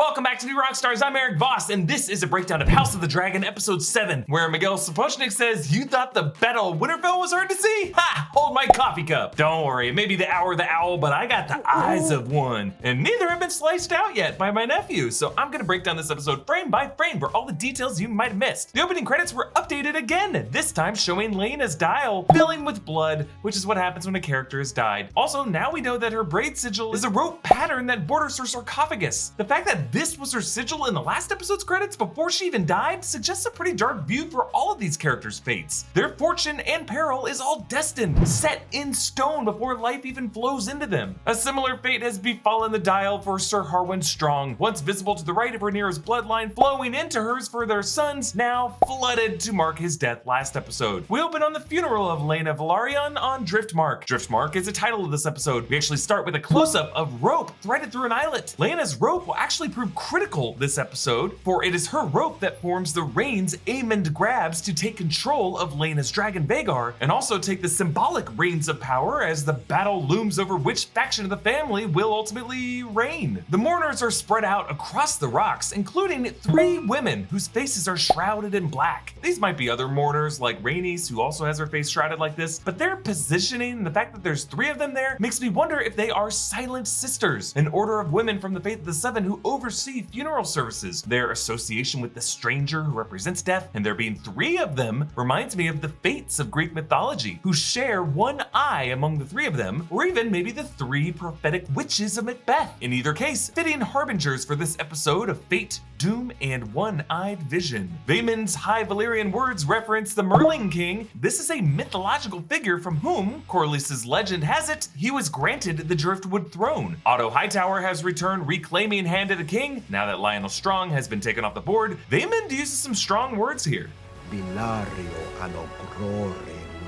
Welcome back to New Rockstars. I'm Erik Voss, and this is a breakdown of House of the Dragon, Episode 7, where Miguel Sapochnik says, "You thought the Battle of Winterfell was hard to see? Ha! Hold my coffee cup. Don't worry, it may be the hour of the owl, but I got the eyes of one. And neither have been sliced out yet by my nephew, so I'm gonna break down this episode frame by frame for all the details you might have missed. The opening credits were updated again, this time showing Laena's dial filling with blood, which is what happens when a character has died. Also, now we know that her braid sigil is a rope pattern that borders her sarcophagus. The fact that this was her sigil in the last episode's credits before she even died suggests a pretty dark view for all of these characters' fates. Their fortune and peril is all destined, set in stone before life even flows into them. A similar fate has befallen the dial for Sir Harwin Strong, once visible to the right of Rhaenyra's bloodline, flowing into hers for their sons, now flooded to mark his death last episode. We open on the funeral of Laena Velaryon on Driftmark. Driftmark is the title of this episode. We actually start with a close-up of rope threaded through an eyelet. Laena's rope will actually prove critical this episode, for it is her rope that forms the reins Aemond grabs to take control of Laena's dragon Vhagar, and also take the symbolic reins of power as the battle looms over which faction of the family will ultimately reign. The mourners are spread out across the rocks, including 3 women whose faces are shrouded in black. These might be other mourners like Rhaenys, who also has her face shrouded like this, but their positioning and the fact that there's 3 of them there makes me wonder if they are Silent Sisters, an order of women from the Faith of the Seven who oversee funeral services. Their association with the stranger who represents death, and there being 3 of them, reminds me of the Fates of Greek mythology, who share one eye among the 3 of them, or even maybe the 3 prophetic witches of Macbeth. In either case, fitting harbingers for this episode of fate, doom, and one-eyed vision. Vaemon's High Valyrian words reference the Merling King. This is a mythological figure from whom, Corlys's legend has it, he was granted the Driftwood throne. Otto Hightower has returned, reclaiming Hand of the King. Now that Lionel Strong has been taken off the board, Vaemond uses some strong words here. Bilario anogrore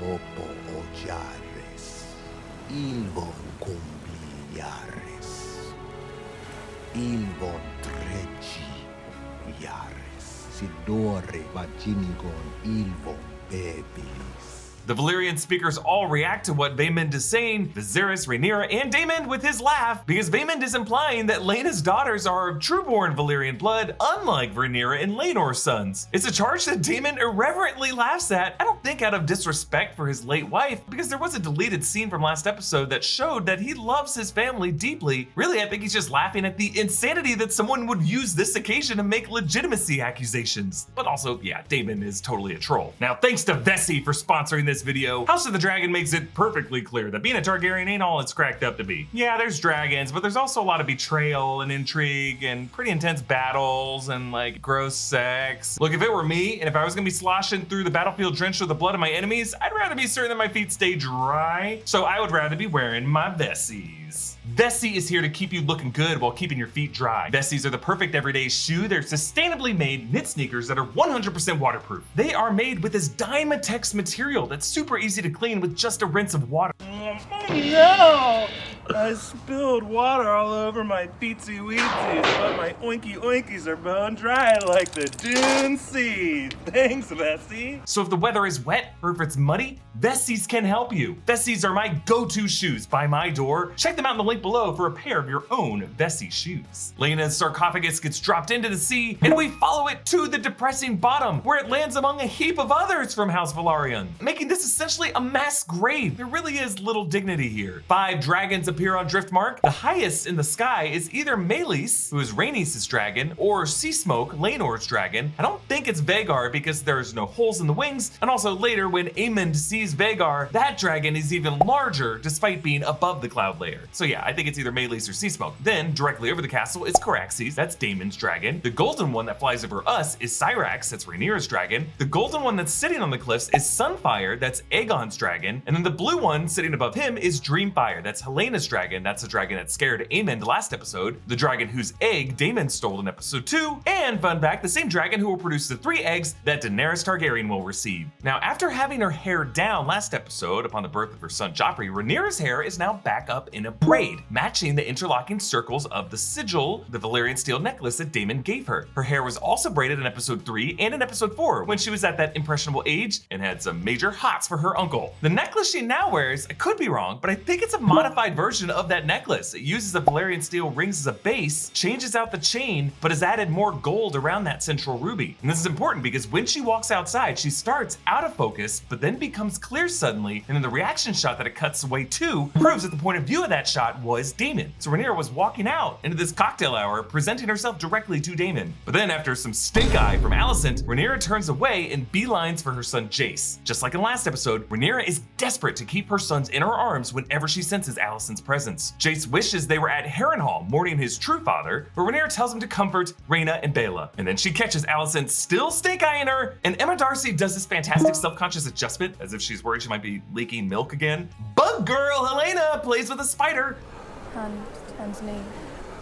lopo ojares, ilvon cumbliares, ilvon treci yares, sidore vaginigon ilvon bebilis. The Valyrian speakers all react to what Vaemond is saying, Viserys, Rhaenyra, and Daemon with his laugh, because Vaemond is implying that Laena's daughters are of true-born Valyrian blood, unlike Rhaenyra and Laenor's sons. It's a charge that Daemon irreverently laughs at, I don't think out of disrespect for his late wife, because there was a deleted scene from last episode that showed that he loves his family deeply. Really, I think he's just laughing at the insanity that someone would use this occasion to make legitimacy accusations. But also, yeah, Daemon is totally a troll. Now, thanks to Vessi for sponsoring this video. House of the Dragon makes it perfectly clear that being a Targaryen ain't all it's cracked up to be. Yeah, there's dragons, but there's also a lot of betrayal and intrigue and pretty intense battles and like gross sex. Look, if it were me and if I was gonna be sloshing through the battlefield drenched with the blood of my enemies, I'd rather be certain that my feet stay dry. So I would rather be wearing my Vessies. Vessi is here to keep you looking good while keeping your feet dry. Vessies are the perfect everyday shoe. They're sustainably made knit sneakers that are 100% waterproof. They are made with this Dymatex material that's super easy to clean with just a rinse of water. Oh no! I spilled water all over my feetsy weetsies, but my oinky oinkies are bone dry like the Dune Sea. Thanks, Vessi. So if the weather is wet or if it's muddy, Vessies can help you. Vessies are my go-to shoes by my door. Check them out in the link below for a pair of your own Vessi shoes. Laena's sarcophagus gets dropped into the sea, and we follow it to the depressing bottom, where it lands among a heap of others from House Velaryon, making this essentially a mass grave. There really is little dignity here. 5 dragons appear on Driftmark. The highest in the sky is either Meleys, who is Rhaenys' dragon, or Seasmoke, Laenor's dragon. I don't think it's Vhagar because there's no holes in the wings, and also later when Aemond sees Vhagar, that dragon is even larger despite being above the cloud layer. So yeah, I think it's either Meleys or Seasmoke. Then directly over the castle is Caraxes, that's Daemon's dragon. The golden one that flies over us is Syrax, that's Rhaenyra's dragon. The golden one that's sitting on the cliffs is Sunfire, that's Aegon's dragon. And then the blue one sitting above him is Dreamfire, that's Helena's dragon. That's the dragon that scared Aemond last episode, the dragon whose egg Daemon stole in episode 2, and fun fact, the same dragon who will produce the 3 eggs that Daenerys Targaryen will receive. Now, after having her hair down last episode upon the birth of her son Joffrey, Rhaenyra's hair is now back up in a braid, matching the interlocking circles of the sigil, the Valyrian steel necklace that Daemon gave her. Her hair was also braided in episode 3 and in episode 4 when she was at that impressionable age and had some major hots for her uncle. The necklace she now wears, I could be wrong, but I think it's a modified version of that necklace. It uses the Valyrian steel rings as a base, changes out the chain, but has added more gold around that central ruby. And this is important because when she walks outside, she starts out of focus, but then becomes clear suddenly, and then the reaction shot that it cuts away to proves that the point of view of that shot was Denmon. So Rhaenyra was walking out into this cocktail hour, presenting herself directly to Denmon. But then after some stink eye from Alicent, Rhaenyra turns away and beelines for her son Jace. Just like in last episode, Rhaenyra is desperate to keep her sons in her arms whenever she senses Alicent's presence. Jace wishes they were at Harrenhal mourning his true father, but Rhaenyra tells him to comfort Rhaena and Baela. And then she catches Alicent still stink-eyeing her, and Emma Darcy does this fantastic self-conscious adjustment as if she's worried she might be leaking milk again. Bug girl Helena plays with a spider. Hand turns leaf,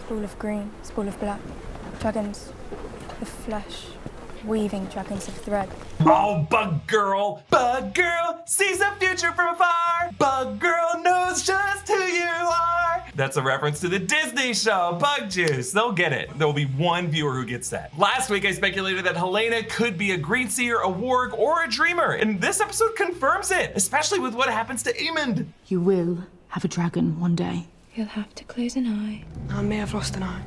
spool of green, spool of black, dragons of flesh, weaving dragons of thread. Oh, Bug girl sees the future from afar. Bug girl knows just who you are. That's a reference to the Disney show, Bug Juice. They'll get it. There will be one viewer who gets that. Last week, I speculated that Helena could be a Greenseer, a Warg, or a Dreamer, and this episode confirms it, especially with what happens to Aemond. You will have a dragon one day. You'll have to close an eye. I may have lost an eye,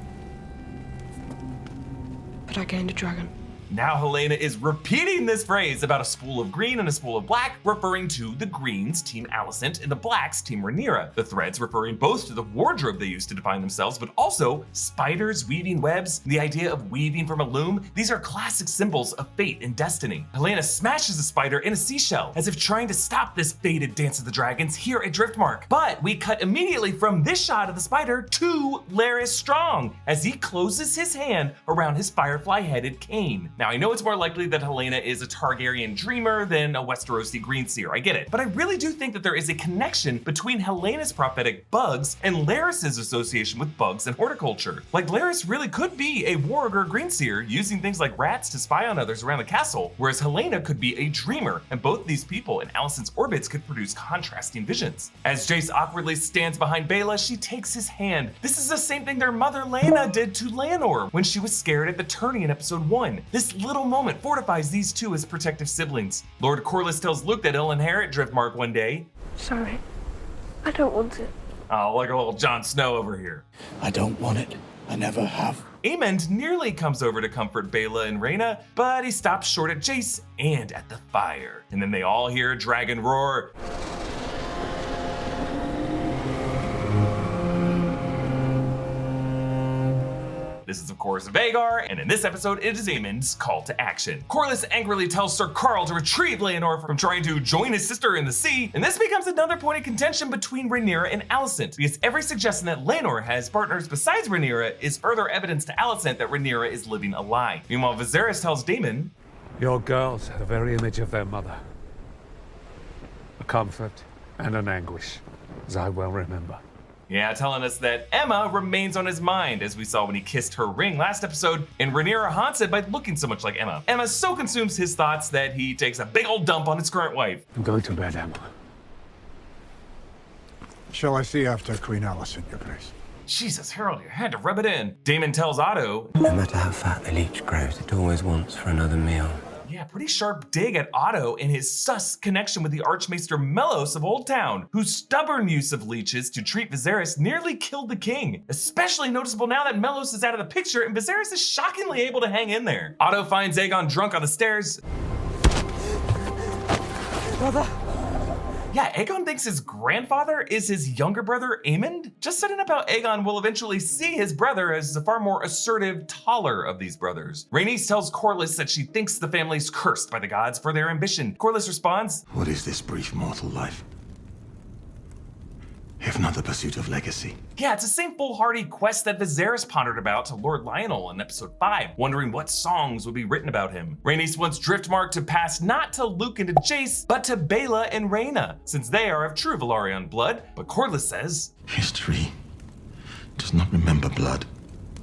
but I gained a dragon. Now Helena is repeating this phrase about a spool of green and a spool of black, referring to the greens, Team Alicent, and the blacks, Team Rhaenyra. The threads referring both to the wardrobe they used to define themselves, but also spiders weaving webs, the idea of weaving from a loom. These are classic symbols of fate and destiny. Helena smashes a spider in a seashell, as if trying to stop this fated Dance of the Dragons here at Driftmark. But we cut immediately from this shot of the spider to Larys Strong, as he closes his hand around his firefly-headed cane. Now, I know it's more likely that Helena is a Targaryen Dreamer than a Westerosi Greenseer, I get it. But I really do think that there is a connection between Helena's prophetic bugs and Larys's association with bugs and horticulture. Like, Larys really could be a Warg or Greenseer, using things like rats to spy on others around the castle, whereas Helena could be a Dreamer, and both these people in Alicent's orbits could produce contrasting visions. As Jace awkwardly stands behind Baela, she takes his hand. This is the same thing their mother Laena did to Laenor when she was scared at the tourney in episode 1. This little moment fortifies these two as protective siblings. Lord Corlys tells Luke that he'll inherit Driftmark one day. Sorry, I don't want it. Oh, like a little Jon Snow over here. I don't want it. I never have. Aemond nearly comes over to comfort Baela and Rhaena, but he stops short at Jace and at the fire. And then they all hear a dragon roar. This is, of course, Vhagar, and in this episode, it is Aemond's call to action. Corlys angrily tells Sir Qarl to retrieve Laenor from trying to join his sister in the sea, and this becomes another point of contention between Rhaenyra and Alicent, because every suggestion that Laenor has partners besides Rhaenyra is further evidence to Alicent that Rhaenyra is living a lie. Meanwhile, Viserys tells Denmon, "Your girls are the very image of their mother. A comfort and an anguish, as I well remember." Yeah, telling us that Emma remains on his mind, as we saw when he kissed her ring last episode, and Rhaenyra haunts it by looking so much like Emma. Emma so consumes his thoughts that he takes a big old dump on his current wife. I'm going to bed, Emma. Shall I see after Queen Alicent, Your Grace? Jesus, Harold, you had to rub it in. Daemon tells Otto, no matter how fat the leech grows, it always wants for another meal. yeah, pretty sharp dig at Otto and his sus connection with the Archmaester Mellos of Old Town, whose stubborn use of leeches to treat Viserys nearly killed the king. Especially noticeable now that Mellos is out of the picture and Viserys is shockingly able to hang in there. Otto finds Aegon drunk on the stairs. Brother. Yeah, Aegon thinks his grandfather is his younger brother, Aemond. Just setting up how Aegon will eventually see his brother as the far more assertive, taller of these brothers. Rhaenys tells Corlys that she thinks the family's cursed by the gods for their ambition. Corlys responds, "What is this brief mortal life, if not the pursuit of legacy?" yeah, it's the same foolhardy quest that Viserys pondered about to Lord Lionel in episode 5, wondering what songs would be written about him. Rhaenys wants Driftmark to pass not to Luke and to Jace, but to Baela and Rhaena, since they are of true Velaryon blood. But Corlys says, "History does not remember blood.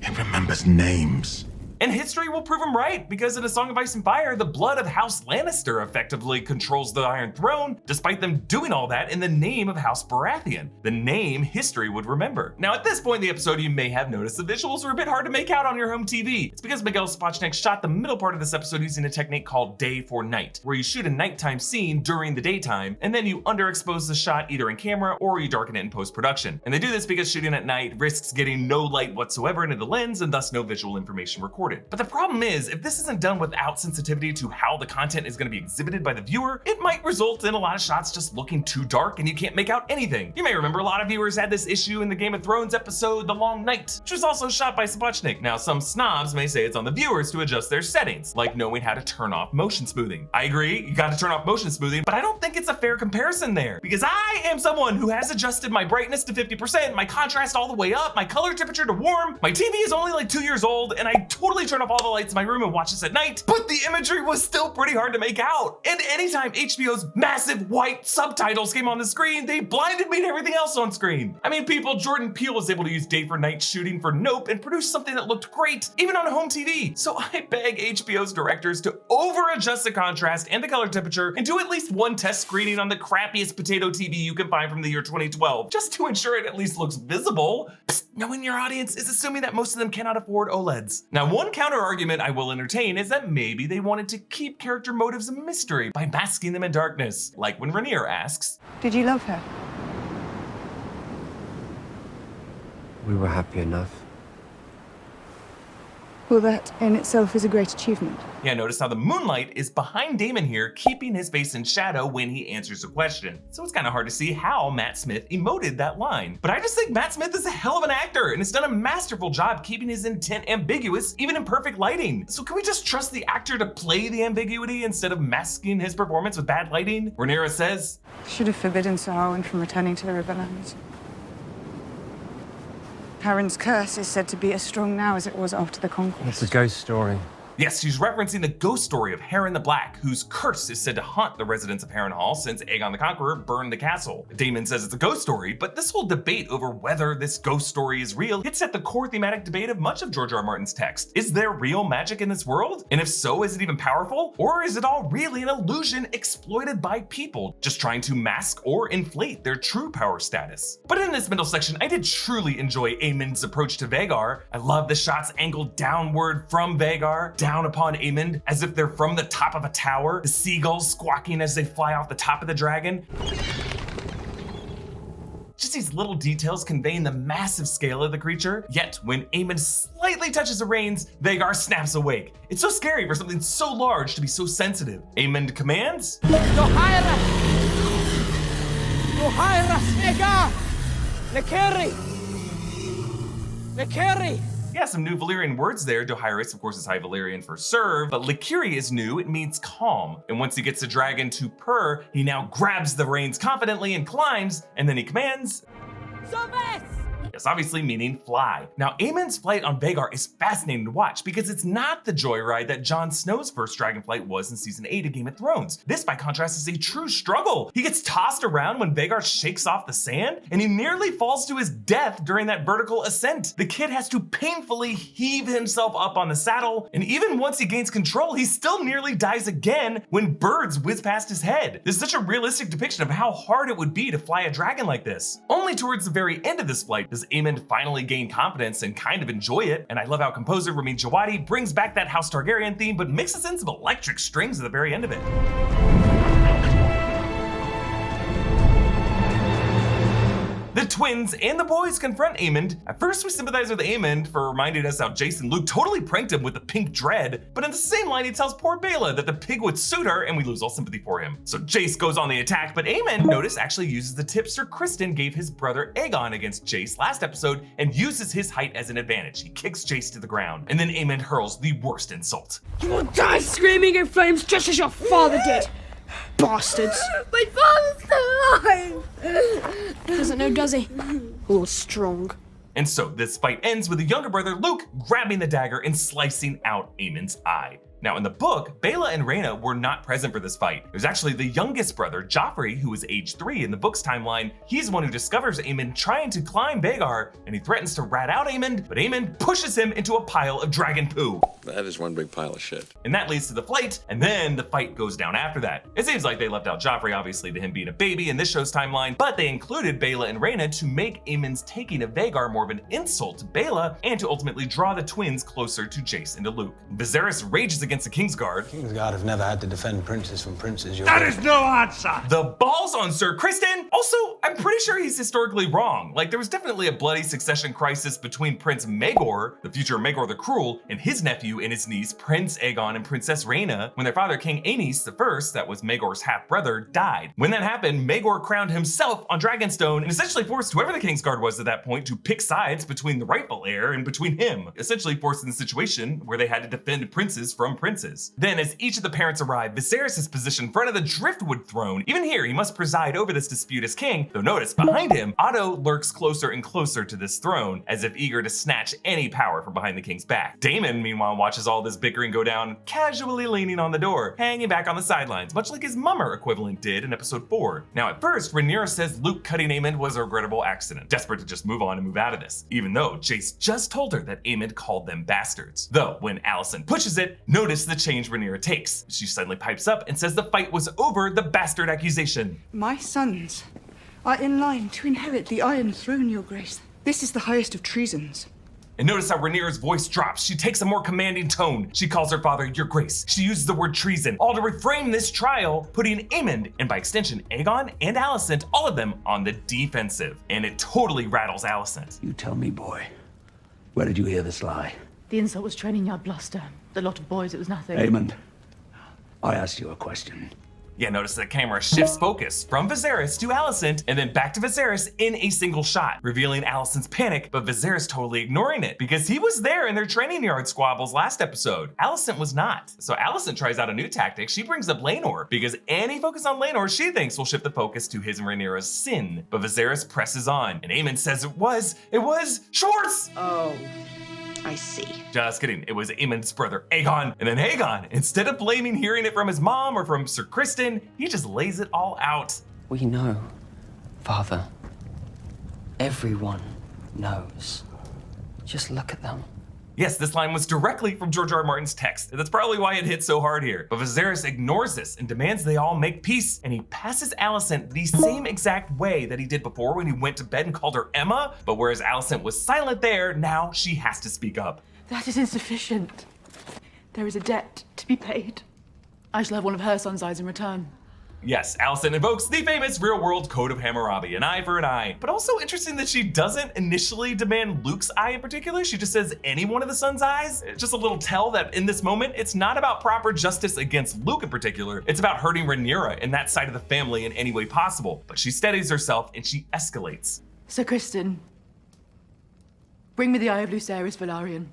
It remembers names." And history will prove him right, because in A Song of Ice and Fire, the blood of House Lannister effectively controls the Iron Throne, despite them doing all that in the name of House Baratheon, the name history would remember. Now at this point in the episode, you may have noticed the visuals were a bit hard to make out on your home TV. It's because Miguel Sapochnik shot the middle part of this episode using a technique called day for night, where you shoot a nighttime scene during the daytime, and then you underexpose the shot either in camera or you darken it in post-production. And they do this because shooting at night risks getting no light whatsoever into the lens and thus no visual information recorded. But the problem is, if this isn't done without sensitivity to how the content is going to be exhibited by the viewer, it might result in a lot of shots just looking too dark and you can't make out anything. You may remember a lot of viewers had this issue in the Game of Thrones episode The Long Night, which was also shot by Sapochnik. Now some snobs may say it's on the viewers to adjust their settings, like knowing how to turn off motion smoothing. I agree, you gotta turn off motion smoothing, but I don't think it's a fair comparison there, because I am someone who has adjusted my brightness to 50%, my contrast all the way up, my color temperature to warm. My TV is only like 2 years old, and I totally turn off all the lights in my room and watch this at night, but the imagery was still pretty hard to make out. And anytime HBO's massive white subtitles came on the screen, they blinded me to everything else on screen. I mean, Jordan Peele was able to use day for night shooting for Nope and produce something that looked great, even on home TV. So I beg HBO's directors to over-adjust the contrast and the color temperature and do at least one test screening on the crappiest potato TV you can find from the year 2012, just to ensure it at least looks visible. Psst, knowing your audience is assuming that most of them cannot afford OLEDs. Now, one counter argument I will entertain is that maybe they wanted to keep character motives a mystery by masking them in darkness, like when Rhaenyra asks, Did you love her? We were happy enough. Well, that in itself is a great achievement. Yeah, notice how the moonlight is behind Denmon here, keeping his face in shadow when he answers a question. So it's kind of hard to see how Matt Smith emoted that line. But I just think Matt Smith is a hell of an actor and has done a masterful job keeping his intent ambiguous, even in perfect lighting. So can we just trust the actor to play the ambiguity instead of masking his performance with bad lighting? Rhaenyra says, Should have forbidden Sir Harwin from returning to the Riverlands. Harren's curse is said to be as strong now as it was after the conquest. It's a ghost story. Yes, she's referencing the ghost story of Harren the Black, whose curse is said to haunt the residents of Harrenhal since Aegon the Conqueror burned the castle. Denmon says it's a ghost story, but this whole debate over whether this ghost story is real hits at the core thematic debate of much of George R. R. Martin's text. Is there real magic in this world? And if so, is it even powerful? Or is it all really an illusion exploited by people, just trying to mask or inflate their true power status? But in this middle section, I did truly enjoy Aemond's approach to Vhagar. I love the shots angled downward from Vhagar, down upon Aemond, as if they're from the top of a tower, the seagulls squawking as they fly off the top of the dragon. Just these little details conveying the massive scale of the creature, yet when Aemond slightly touches the reins, Vhagar snaps awake. It's so scary for something so large to be so sensitive. Aemond commands, Vhagar! Lekeri! Lekeri! Yeah, some new Valyrian words there. Dohaeris, of course, is High Valyrian for serve, but Lekiri is new, it means calm. And once he gets the dragon to purr, he now grabs the reins confidently and climbs, and then he commands, Soves! Yes, obviously meaning fly. Now, Aemond's flight on Vhagar is fascinating to watch because it's not the joyride that Jon Snow's first dragon flight was in season 8 of Game of Thrones. This, by contrast, is a true struggle. He gets tossed around when Vhagar shakes off the sand, and he nearly falls to his death during that vertical ascent. The kid has to painfully heave himself up on the saddle, and even once he gains control, he still nearly dies again when birds whiz past his head. This is such a realistic depiction of how hard it would be to fly a dragon like this. Only towards the very end of this flight does Aemond finally gain confidence and kind of enjoy it, and I love how composer Ramin Djawadi brings back that House Targaryen theme but mixes in some electric strings at the very end of it. The twins and the boys confront Aemond. At first we sympathize with Aemond for reminding us how Jace and Luke totally pranked him with the pink dread, but in the same line he tells poor Bela that the pig would suit her and we lose all sympathy for him. So Jace goes on the attack, but Aemond, notice, actually uses the tip Sir Criston gave his brother Aegon against Jace last episode and uses his height as an advantage. He kicks Jace to the ground, and then Aemond hurls the worst insult. You will die screaming in flames just as your father did! Bastards! My father's still alive! Doesn't know, does he? All strong. And so this fight ends with the younger brother Luke grabbing the dagger and slicing out Aemond's eye. Now in the book, Bela and Rhaena were not present for this fight. It was actually the youngest brother, Joffrey, who was age 3 in the book's timeline. He's the one who discovers Aemond trying to climb Vhagar, and he threatens to rat out Aemond, but Aemond pushes him into a pile of dragon poo. That is one big pile of shit. And that leads to the flight, and then the fight goes down after that. It seems like they left out Joffrey, obviously, to him being a baby in this show's timeline, but they included Bela and Rhaena to make Aemond's taking of Vhagar more of an insult to Bela, and to ultimately draw the twins closer to Jace and to Luke. Viserys rages against the Kingsguard. Kingsguard have never had to defend princes from princes. That is no answer! The balls on Sir Criston. Also, I'm pretty sure he's historically wrong. Like, there was definitely a bloody succession crisis between Prince Maegor, the future Maegor the Cruel, and his nephew and his niece, Prince Aegon and Princess Rhaena, when their father, King Aenys I, that was Maegor's half-brother, died. When that happened, Maegor crowned himself on Dragonstone and essentially forced whoever the Kingsguard was at that point to pick sides between the rightful heir and between him, essentially forcing the situation where they had to defend princes from princes. Then, as each of the parents arrive, Viserys is positioned in front of the Driftwood throne. Even here, he must preside over this dispute as king, though notice, behind him, Otto lurks closer and closer to this throne, as if eager to snatch any power from behind the king's back. Daemon, meanwhile, watches all this bickering go down, casually leaning on the door, hanging back on the sidelines, much like his mummer equivalent did in episode 4. Now, at first, Rhaenyra says Luke cutting Aemond was a regrettable accident, desperate to just move on and move out of this, even though Jace just told her that Aemond called them bastards. Though, when Alicent pushes it, notice the change Rhaenyra takes. She suddenly pipes up and says the fight was over the bastard accusation. My sons are in line to inherit the Iron Throne, Your Grace. This is the highest of treasons. And notice how Rhaenyra's voice drops. She takes a more commanding tone. She calls her father, Your Grace. She uses the word treason, all to reframe this trial, putting Aemond, and by extension Aegon and Alicent, all of them on the defensive. And it totally rattles Alicent. You tell me, boy, where did you hear this lie? The insult was training yard bluster. The lot of boys, it was nothing. Aemond, I asked you a question. Yeah, notice the camera shifts focus from Viserys to Alicent and then back to Viserys in a single shot, revealing Alicent's panic, but Viserys totally ignoring it because he was there in their training yard squabbles last episode. Alicent was not. So Alicent tries out a new tactic. She brings up Laenor because any focus on Laenor she thinks will shift the focus to his and Rhaenyra's sin. But Viserys presses on and Aemond says it was Schwartz! Oh. I see. Just kidding, it was Aemond's brother, Aegon. And then Aegon, instead of blaming hearing it from his mom or from Sir Criston, he just lays it all out. We know, Father. Everyone knows. Just look at them. Yes, this line was directly from George R. R. Martin's text. That's probably why it hit so hard here. But Viserys ignores this and demands they all make peace, and he passes Alicent the same exact way that he did before when he went to bed and called her Emma, but whereas Alicent was silent there, now she has to speak up. That is insufficient. There is a debt to be paid. I shall have one of her son's eyes in return. Yes, Alicent invokes the famous real-world Code of Hammurabi, an eye for an eye. But also interesting that she doesn't initially demand Luke's eye in particular. She just says any one of the son's eyes. It's just a little tell that in this moment, it's not about proper justice against Luke in particular. It's about hurting Rhaenyra and that side of the family in any way possible. But she steadies herself and she escalates. Sir Criston, bring me the eye of Lucerys Velaryon.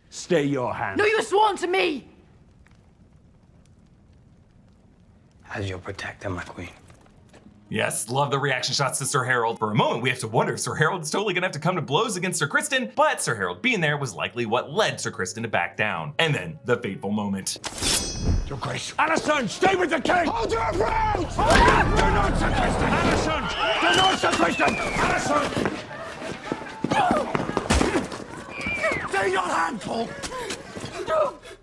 Stay your hand. No, you have sworn to me! As your protector, my queen. Yes, love the reaction shots to Sir Harold. For a moment, we have to wonder if Sir Harold's totally gonna have to come to blows against Sir Criston, but Sir Harold being there was likely what led Sir Criston to back down. And then, the fateful moment. Your Grace. Alicent, stay with the king! Hold your ground! Do not, Sir Criston! Alicent! Do not, Sir Criston! Alicent! Stay your hand, Paul!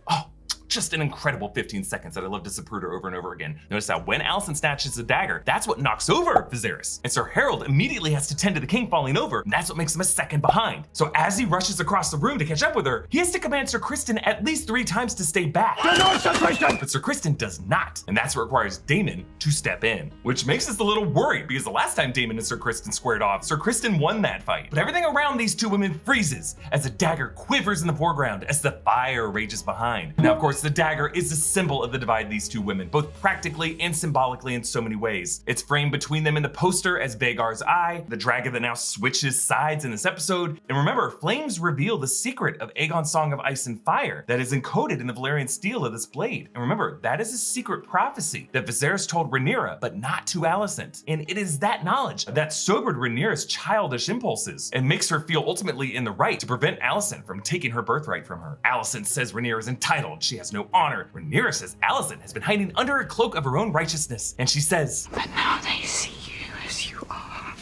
Oh, just an incredible 15 seconds that I love to Zapruder over and over again. Notice how when Alicent snatches the dagger, that's what knocks over Viserys. And Sir Harold immediately has to tend to the king falling over, and that's what makes him a second behind. So as he rushes across the room to catch up with her, he has to command Sir Criston at least 3 times to stay back. No, Sir Criston! But Sir Criston does not, and that's what requires Daemon to step in, which makes us a little worried because the last time Daemon and Sir Criston squared off, Sir Criston won that fight. But everything around these two women freezes as the dagger quivers in the foreground as the fire rages behind. Now, of course, the dagger is the symbol of the divide these two women, both practically and symbolically in so many ways. It's framed between them in the poster as Vhagar's eye, the dragon that now switches sides in this episode. And remember, flames reveal the secret of Aegon's Song of Ice and Fire that is encoded in the Valyrian steel of this blade. And remember, that is a secret prophecy that Viserys told Rhaenyra, but not to Alicent. And it is that knowledge that sobered Rhaenyra's childish impulses and makes her feel ultimately in the right to prevent Alicent from taking her birthright from her. Alicent says Rhaenyra is entitled. She has no honor. Rhaenyra says Alicent has been hiding under a cloak of her own righteousness, and she says, But now they see you as you are.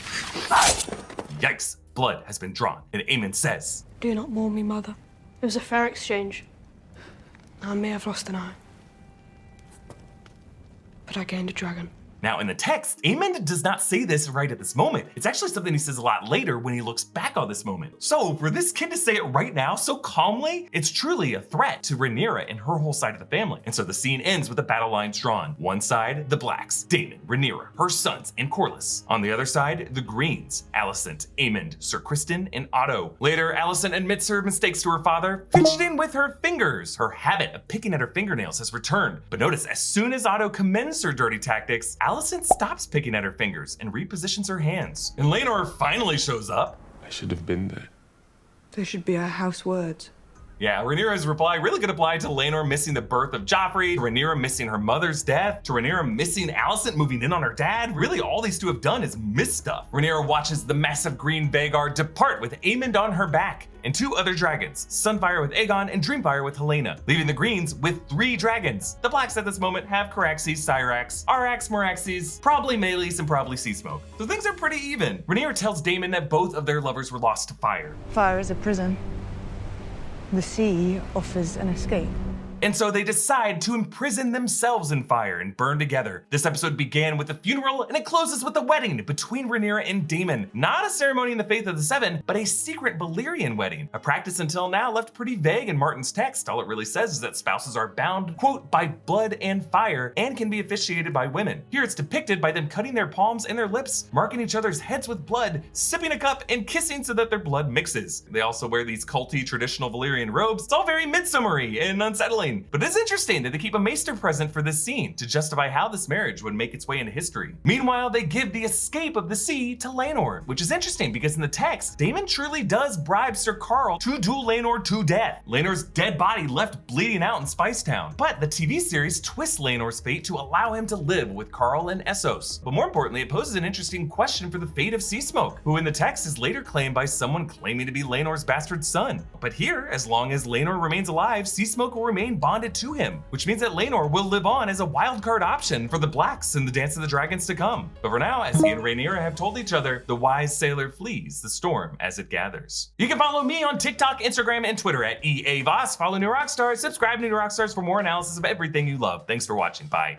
Yikes, blood has been drawn, and Aemon says, Do not mourn me, mother. It was a fair exchange. I may have lost an eye, but I gained a dragon. Now in the text, Aemon does not say this right at this moment. It's actually something he says a lot later when he looks back on this moment. So for this kid to say it right now so calmly, it's truly a threat to Rhaenyra and her whole side of the family. And so the scene ends with the battle lines drawn. One side, the Blacks, Daemon, Rhaenyra, her sons, and Corlys. On the other side, the Greens, Alicent, Aemond, Sir Criston, and Otto. Later, Alicent admits her mistakes to her father, fidgeting with her fingers. Her habit of picking at her fingernails has returned. But notice, as soon as Otto commends her dirty tactics, Alicent stops picking at her fingers and repositions her hands. And Laenor finally shows up. I should have been there. There should be our house words. Yeah, Rhaenyra's reply really could apply to Laenor missing the birth of Joffrey, to Rhaenyra missing her mother's death, to Rhaenyra missing Alicent moving in on her dad. Really, all these two have done is miss stuff. Rhaenyra watches the massive green Vhagar depart with Aemond on her back, and 2 other dragons, Sunfire with Aegon and Dreamfire with Helaena, leaving the Greens with 3 dragons. The Blacks at this moment have Caraxes, Syrax, Arrax, Meraxes, probably Meleys, and probably Seasmoke. So things are pretty even. Rhaenyra tells Daemon that both of their lovers were lost to fire. Fire is a prison. The sea offers an escape. And so they decide to imprison themselves in fire and burn together. This episode began with a funeral and it closes with a wedding between Rhaenyra and Daemon. Not a ceremony in the Faith of the Seven, but a secret Valyrian wedding. A practice until now left pretty vague in Martin's text. All it really says is that spouses are bound, quote, by blood and fire and can be officiated by women. Here it's depicted by them cutting their palms and their lips, marking each other's heads with blood, sipping a cup, and kissing so that their blood mixes. They also wear these culty traditional Valyrian robes. It's all very midsummery and unsettling. But it's interesting that they keep a maester present for this scene to justify how this marriage would make its way into history. Meanwhile, they give the escape of the sea to Laenor, which is interesting because in the text, Daemon truly does bribe Sir Qarl to duel Laenor to death. Laenor's dead body left bleeding out in Spicetown. But the TV series twists Laenor's fate to allow him to live with Qarl and Essos. But more importantly, it poses an interesting question for the fate of Seasmoke, who in the text is later claimed by someone claiming to be Laenor's bastard son. But here, as long as Laenor remains alive, Seasmoke will remain bonded to him, which means that Laenor will live on as a wildcard option for the Blacks in the Dance of the Dragons to come. But for now, as he and Rhaenyra have told each other, the wise sailor flees the storm as it gathers. You can follow me on TikTok, Instagram, and Twitter at EA Voss. Follow New Rockstars, subscribe to New Rockstars for more analysis of everything you love. Thanks for watching. Bye.